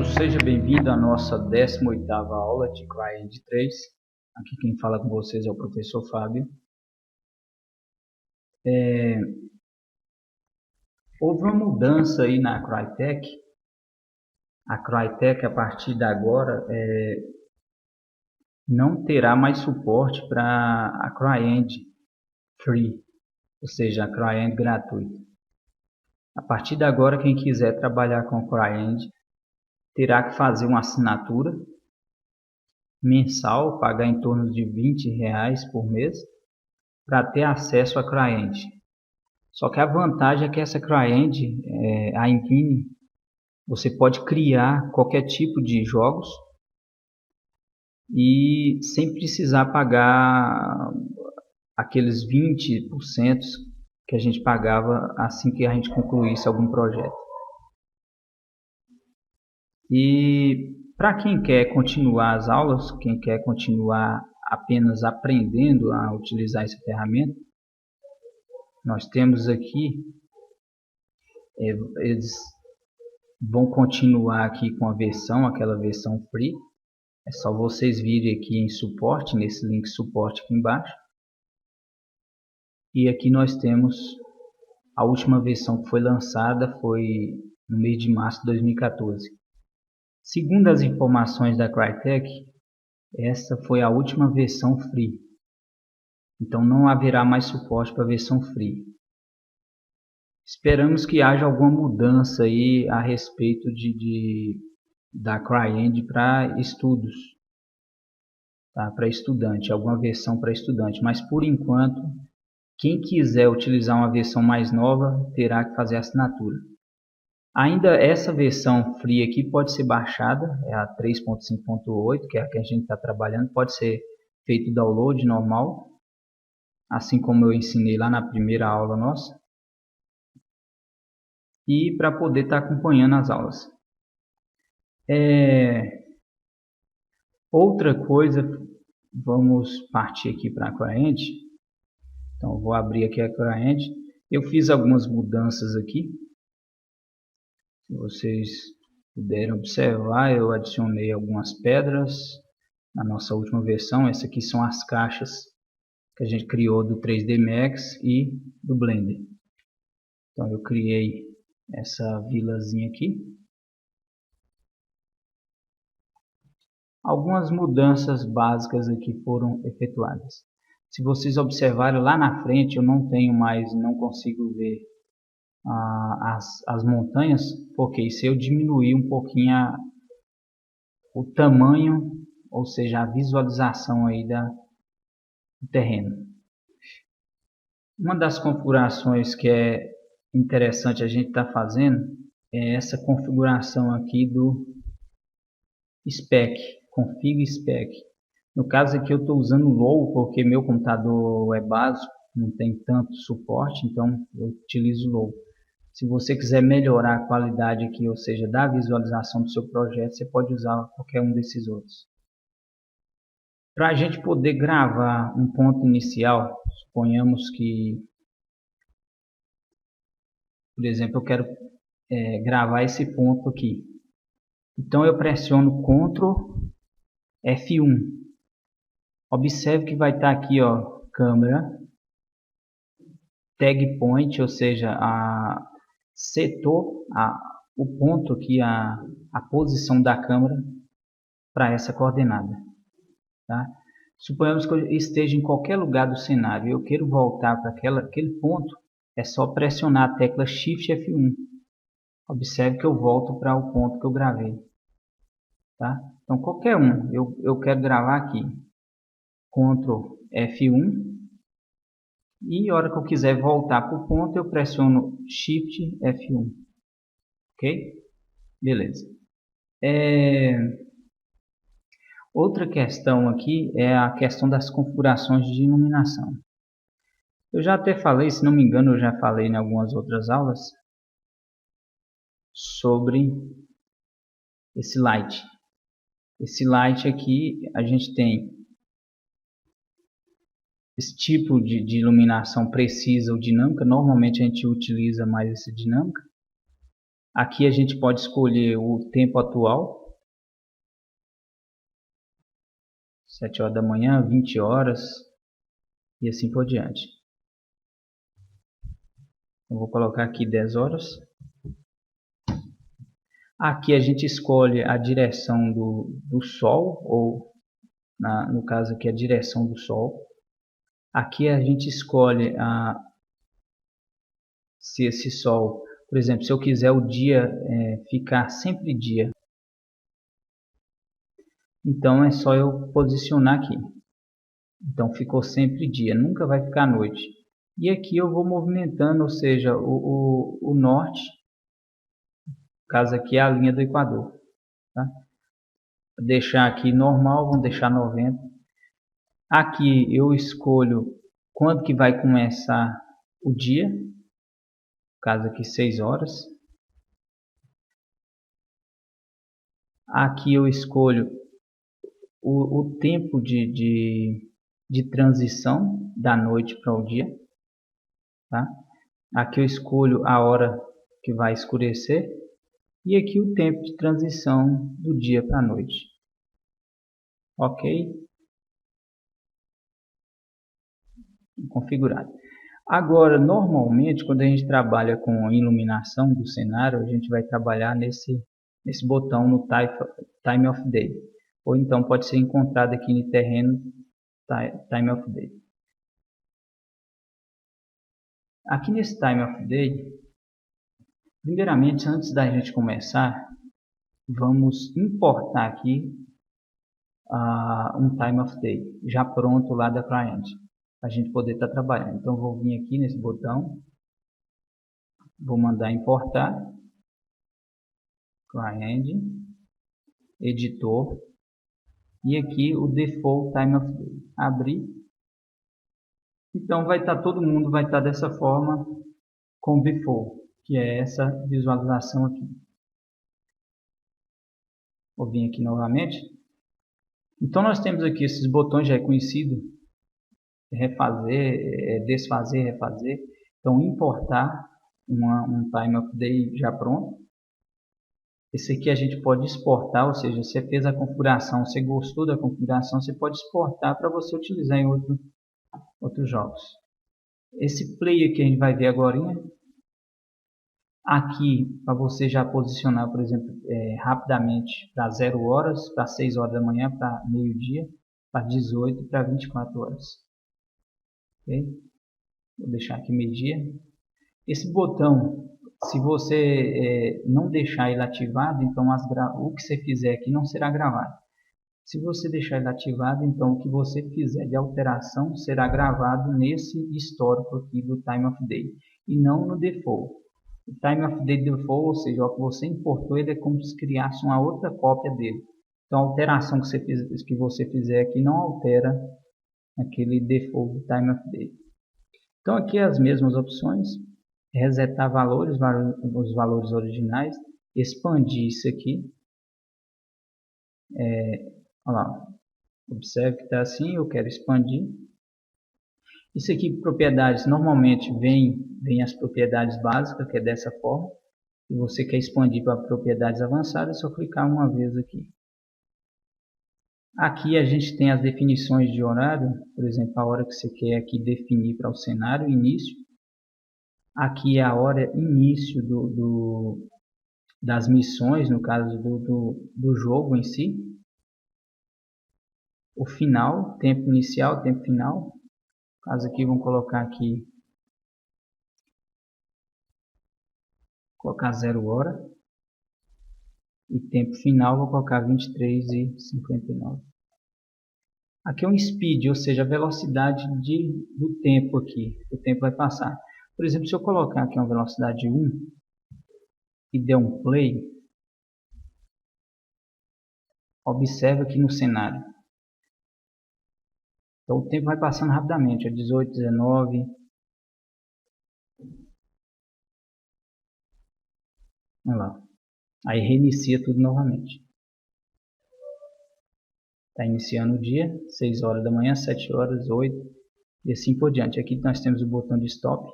todos, seja bem-vindo à nossa 18ª aula de CryEngine 3. Aqui quem fala com vocês é o professor Fábio. Houve uma mudança aí na Crytek. A Crytek, a partir de agora, não terá mais suporte para a CryEngine Free, ou seja, a CryEngine gratuita. A partir de agora, quem quiser trabalhar com a CryEngine terá que fazer uma assinatura mensal, pagar em torno de R$ 20 por mês, para ter acesso à CryEngine. Só que a vantagem é que essa CryEngine, a Engine, você pode criar qualquer tipo de jogos e sem precisar pagar aqueles 20% que a gente pagava assim que a gente concluísse algum projeto. E para quem quer continuar as aulas, quem quer continuar apenas aprendendo a utilizar essa ferramenta, nós temos aqui, eles vão continuar aqui com a versão, aquela versão free. É só vocês virem aqui em suporte, nesse link suporte aqui embaixo. E aqui nós temos a última versão que foi lançada, foi no mês de março de 2014. Segundo as informações da Crytek, essa foi a última versão free. Então não haverá mais suporte para a versão free. Esperamos que haja alguma mudança aí a respeito da CryEngine para estudos, tá? Para estudante, alguma versão para estudante, mas por enquanto, quem quiser utilizar uma versão mais nova terá que fazer assinatura. Ainda essa versão free aqui pode ser baixada, é a 3.5.8, que é a que a gente está trabalhando, pode ser feito download normal, assim como eu ensinei lá na primeira aula nossa, e para poder estar acompanhando as aulas. Outra coisa, vamos partir aqui para a CryEngine. Então, eu vou abrir aqui a CryEngine. Eu fiz algumas mudanças aqui. Se vocês puderem observar, eu adicionei algumas pedras na nossa última versão. Essas aqui são as caixas que a gente criou do 3D Max e do Blender. Então, eu criei essa vilazinha aqui. Algumas mudanças básicas aqui foram efetuadas. Se vocês observarem lá na frente, eu não tenho mais, não consigo ver as montanhas, porque se eu diminuir um pouquinho o tamanho, ou seja, a visualização aí do terreno. Uma das configurações que é interessante a gente estar fazendo é essa configuração aqui do spec, config spec. No caso aqui eu estou usando o low porque meu computador é básico, não tem tanto suporte, então eu utilizo o low. Se você quiser melhorar a qualidade aqui, ou seja, da visualização do seu projeto, você pode usar qualquer um desses outros. Para a gente poder gravar um ponto inicial, suponhamos que, por exemplo, eu quero gravar esse ponto aqui. Então eu pressiono Ctrl F1. Observe que vai estar aqui, ó, câmera, tag point, ou seja, setou o ponto aqui, a posição da câmera para essa coordenada. Tá? Suponhamos que eu esteja em qualquer lugar do cenário e eu quero voltar para aquele ponto, é só pressionar a tecla Shift F1. Observe que eu volto para o ponto que eu gravei. Tá? Então, qualquer um, eu quero gravar aqui. Ctrl F1. E a hora que eu quiser voltar para o ponto, eu pressiono Shift F1. Ok? Beleza. Outra questão aqui é a questão das configurações de iluminação. Eu já até falei, se não me engano, eu já falei em algumas outras aulas sobre esse light. Esse light aqui, a gente tem esse tipo de iluminação precisa ou dinâmica. Normalmente a gente utiliza mais essa dinâmica. Aqui a gente pode escolher o tempo atual, 7 horas da manhã, 20 horas e assim por diante. Eu vou colocar aqui 10 horas. Aqui a gente escolhe a direção do Sol, ou no caso aqui a direção do Sol. Aqui a gente escolhe se esse Sol, por exemplo, se eu quiser o dia ficar sempre dia, então é só eu posicionar aqui. Então ficou sempre dia, nunca vai ficar noite. E aqui eu vou movimentando, ou seja, o norte, no caso aqui é a linha do Equador. Tá? Vou deixar aqui normal, vamos deixar 90. Aqui eu escolho quando que vai começar o dia, no caso aqui 6 horas. Aqui eu escolho o tempo de transição da noite para o dia. Tá? Aqui eu escolho a hora que vai escurecer. E aqui o tempo de transição do dia para a noite. Ok? Configurado. Agora, normalmente, quando a gente trabalha com iluminação do cenário, a gente vai trabalhar nesse botão no Time of Day. Ou então pode ser encontrado aqui no terreno Time of Day. Aqui nesse Time of Day, primeiramente, antes da gente começar, vamos importar aqui um Time of Day, já pronto lá da cliente, para a gente poder estar trabalhando. Então, vou vir aqui nesse botão, vou mandar importar, client, editor, e aqui o Default Time of Day, abrir. Então, todo mundo vai estar dessa forma com Before, que é essa visualização aqui. Vou vir aqui novamente. Então, nós temos aqui esses botões já conhecidos, refazer, desfazer, refazer. Então, importar um Time of Day já pronto. Esse aqui a gente pode exportar, ou seja, você fez a configuração, você gostou da configuração, você pode exportar para você utilizar em outros jogos. Esse play aqui a gente vai ver agora. Aqui, para você já posicionar, por exemplo, rapidamente para 0 horas, para 6 horas da manhã, para meio-dia, para 18 para 24 horas. Okay? Vou deixar aqui meio-dia. Esse botão, se você não deixar ele ativado, então o que você fizer aqui não será gravado. Se você deixar ele ativado, então o que você fizer de alteração será gravado nesse histórico aqui do Time of Day e não no default. O Time of Day default, ou seja, o que você importou, ele é como se criasse uma outra cópia dele. Então a alteração que você fizer aqui não altera aquele default do Time of Day. Então aqui as mesmas opções, resetar valores, os valores originais, expandir isso aqui. Olha lá, observe que está assim, eu quero expandir. Isso aqui, propriedades, normalmente vem as propriedades básicas, que é dessa forma. Se você quer expandir para propriedades avançadas, é só clicar uma vez aqui. Aqui a gente tem as definições de horário, por exemplo, a hora que você quer aqui definir para o cenário, início. Aqui é a hora início das missões, no caso do jogo em si. O final, tempo inicial, tempo final. No caso aqui, vamos colocar aqui, colocar 0 hora. E tempo final, vou colocar 23h59. Aqui é um speed, ou seja, a velocidade do tempo aqui. O tempo vai passar. Por exemplo, se eu colocar aqui uma velocidade 1 e der um play, observe aqui no cenário. Então o tempo vai passando rapidamente, 18, 19. Olha lá. Aí reinicia tudo novamente. Está iniciando o dia, 6 horas da manhã, 7 horas, 8 e assim por diante. Aqui nós temos o botão de stop,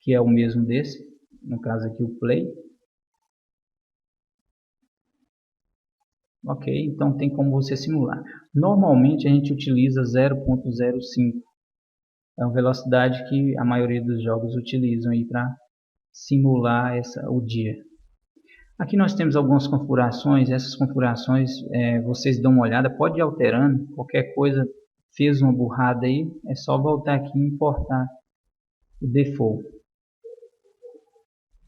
que é o mesmo desse. no caso aqui o Play. Ok, então tem como você simular. Normalmente a gente utiliza 0.05. É uma velocidade que a maioria dos jogos utilizam para simular o dia. Aqui nós temos algumas configurações. Essas configurações vocês dão uma olhada, pode ir alterando. Qualquer coisa fez uma burrada aí, é só voltar aqui e importar o default.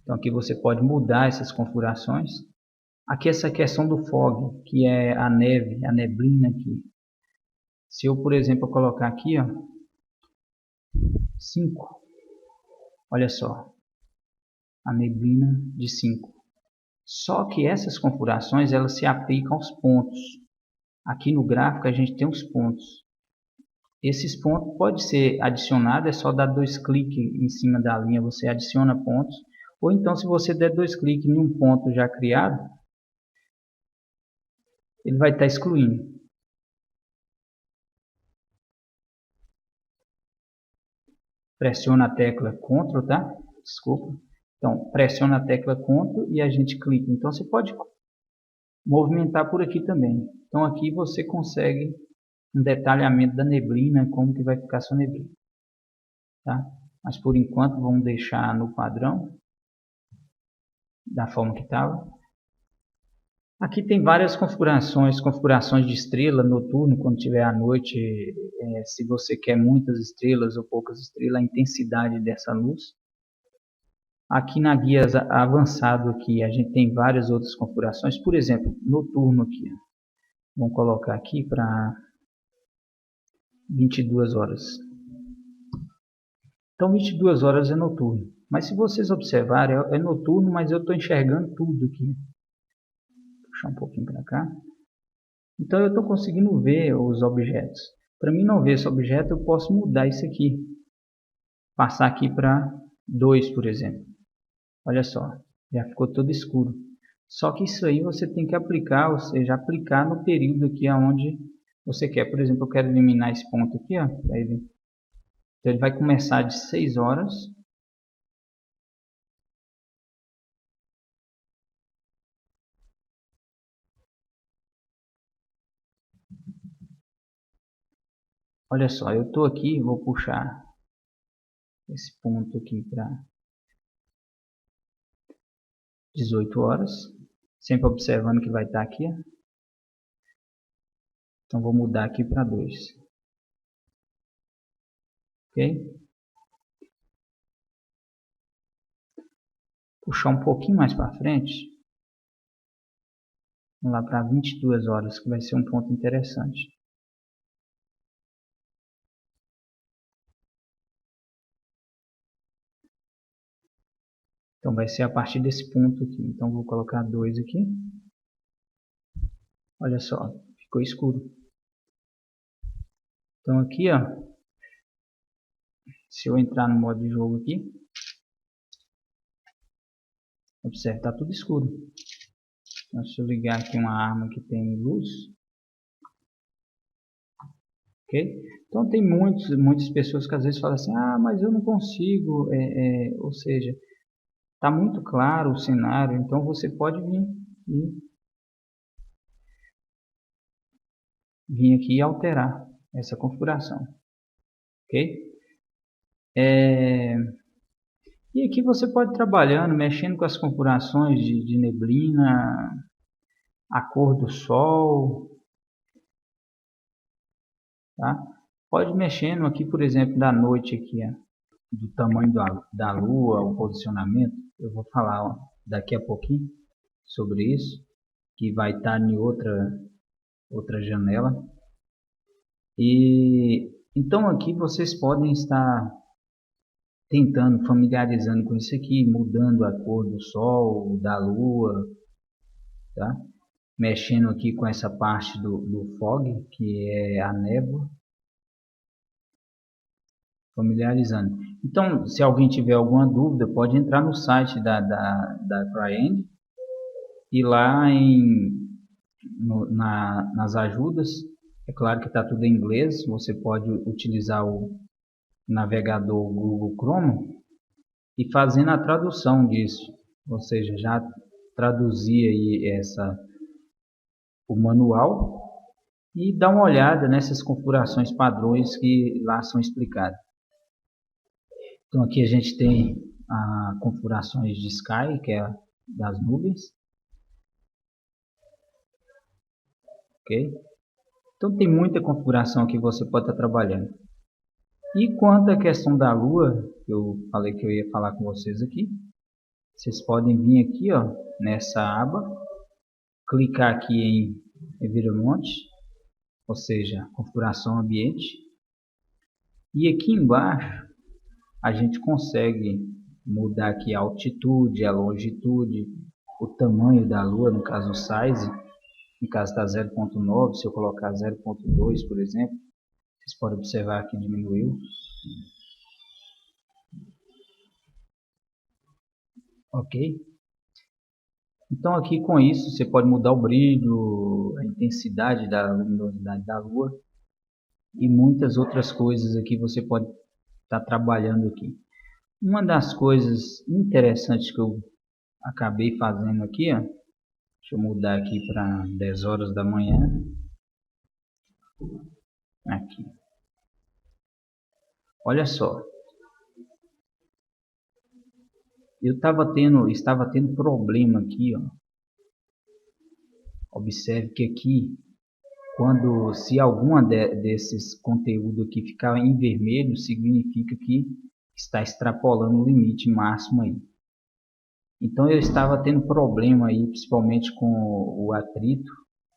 Então aqui você pode mudar essas configurações. Aqui essa questão do fog, que é a neve, a neblina aqui. Se eu, por exemplo, colocar aqui, ó, 5, olha só, a neblina de 5. Só que essas configurações elas se aplicam aos pontos. Aqui no gráfico a gente tem os pontos. Esses pontos podem ser adicionados, é só dar 2 cliques em cima da linha, você adiciona pontos. Ou então se você der 2 cliques em um ponto já criado, ele vai estar excluindo. Pressiona a tecla Ctrl, tá? Desculpa. Então, pressiona a tecla Ctrl e a gente clica. Então, você pode movimentar por aqui também. Então, aqui você consegue um detalhamento da neblina, como que vai ficar sua neblina. Tá? Mas, por enquanto, vamos deixar no padrão, da forma que estava. Aqui tem várias configurações de estrela noturno, quando tiver à noite, se você quer muitas estrelas ou poucas estrelas, a intensidade dessa luz. Aqui na guia avançado aqui, a gente tem várias outras configurações, por exemplo, noturno aqui. Vamos colocar aqui para 22 horas. Então 22 horas é noturno. Mas se vocês observarem, é noturno, mas eu estou enxergando tudo aqui. Vou puxar um pouquinho para cá. Então eu estou conseguindo ver os objetos. Para mim não ver esse objeto, eu posso mudar isso aqui. Passar aqui para 2, por exemplo. Olha só, já ficou todo escuro. Só que isso aí você tem que aplicar, ou seja, aplicar no período aqui onde você quer. Por exemplo, eu quero eliminar esse ponto aqui, ó. Então ele vai começar de 6 horas. Olha só, eu estou aqui, vou puxar esse ponto aqui para 18 horas. Sempre observando que vai estar aqui. Então vou mudar aqui para 2. Ok? Puxar um pouquinho mais para frente. Vamos lá para 22 horas, que vai ser um ponto interessante. Então vai ser a partir desse ponto aqui. Então vou colocar 2 aqui. Olha só, ficou escuro. Então aqui, ó, se eu entrar no modo de jogo aqui, observe, está tudo escuro. Então se eu ligar aqui uma arma que tem luz, ok? Então tem muitas pessoas que às vezes falam assim, ah, mas eu não consigo, ou seja, está muito claro o cenário, então você pode vir aqui e alterar essa configuração, ok? E aqui você pode ir trabalhando, mexendo com as configurações de neblina, a cor do sol, tá? Pode ir mexendo aqui, por exemplo, da noite aqui, ó, do tamanho da lua, o posicionamento. Eu vou falar daqui a pouquinho sobre isso, que vai estar em outra janela. E então aqui vocês podem estar tentando, familiarizando com isso aqui, mudando a cor do sol, da lua, tá? Mexendo aqui com essa parte do fog, que é a névoa, familiarizando. Então, se alguém tiver alguma dúvida, pode entrar no site da CryEngine e lá nas ajudas. É claro que está tudo em inglês, você pode utilizar o navegador Google Chrome e fazendo a tradução disso, ou seja, já traduzir aí o manual e dar uma olhada nessas configurações padrões que lá são explicadas. Então aqui a gente tem as configurações de Sky, que é das nuvens. Ok? Então tem muita configuração que você pode estar trabalhando. E quanto à questão da Lua, que eu falei que eu ia falar com vocês aqui, vocês podem vir aqui, ó, nessa aba, clicar aqui em Environment, ou seja, configuração ambiente, e aqui embaixo a gente consegue mudar aqui a altitude, a longitude, o tamanho da Lua, no caso o size, no caso está 0.9, se eu colocar 0.2, por exemplo, vocês podem observar que diminuiu. Ok? Então aqui com isso você pode mudar o brilho, a intensidade da luminosidade da Lua e muitas outras coisas aqui você pode estar trabalhando aqui. Uma das coisas interessantes que eu acabei fazendo aqui, ó, deixa eu mudar aqui para 10 horas da manhã. Aqui. Olha só. Eu estava tendo problema aqui, ó. Observe que aqui, se alguma desses conteúdos aqui ficar em vermelho, significa que está extrapolando o limite máximo aí. Então eu estava tendo problema aí, principalmente com o atrito,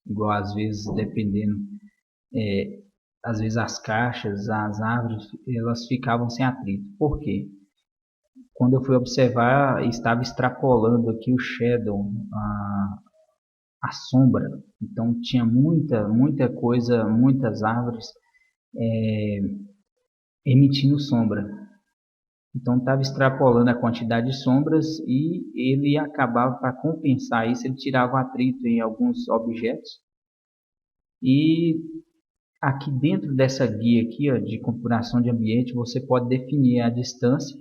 igual às vezes dependendo, às vezes as caixas, as árvores, elas ficavam sem atrito. Por quê? Quando eu fui observar, estava extrapolando aqui o shadow, a sombra. Então tinha muita coisa, muitas árvores emitindo sombra. Então estava extrapolando a quantidade de sombras e ele acabava, para compensar isso, ele tirava o atrito em alguns objetos. E aqui dentro dessa guia aqui, ó, de configuração de ambiente, você pode definir a distância,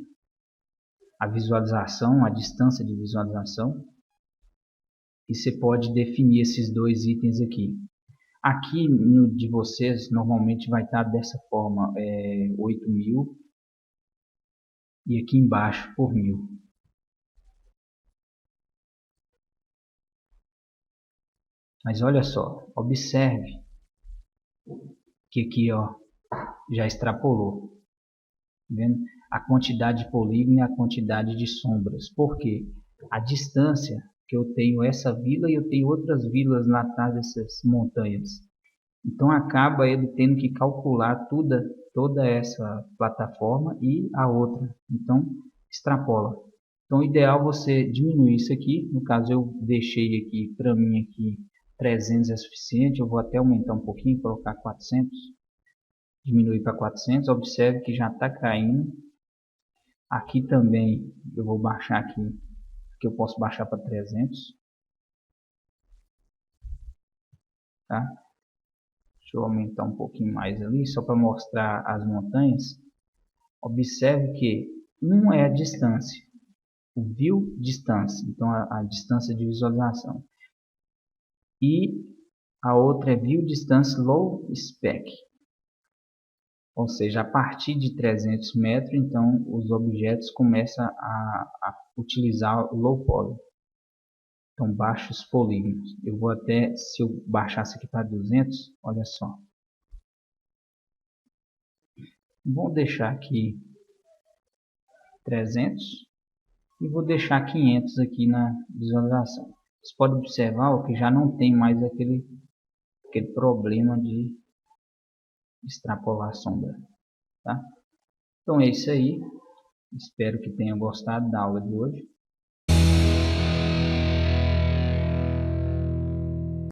a visualização, a distância de visualização. E você pode definir esses dois itens aqui. Aqui no de vocês normalmente vai estar dessa forma, 8.000 e aqui embaixo por 1.000. Mas olha só, observe que aqui, ó, já extrapolou. Tá vendo? A quantidade de polígono e a quantidade de sombras. Por quê? A distância que eu tenho essa vila e eu tenho outras vilas lá atrás dessas montanhas. Então acaba ele tendo que calcular toda essa plataforma e a outra. Então extrapola. Então o ideal é você diminuir isso aqui. No caso eu deixei aqui, para mim aqui 300 é suficiente. Eu vou até aumentar um pouquinho, colocar 400. Diminuir para 400. Observe que já está caindo. Aqui também eu vou baixar aqui, que eu posso baixar para 300. Tá? Deixa eu aumentar um pouquinho mais ali, só para mostrar as montanhas. Observe que um é a distância, o view distância, então a distância de visualização. E a outra é view distance low spec. Ou seja, a partir de 300 metros, então os objetos começam a utilizar o low poly. Então, baixos polígonos. Eu vou até, se eu baixasse aqui para 200, olha só. Vou deixar aqui 300 e vou deixar 500 aqui na visualização. Você pode observar que já não tem mais aquele problema de extrapolar a sombra. Tá? Então é isso aí. Espero que tenham gostado da aula de hoje.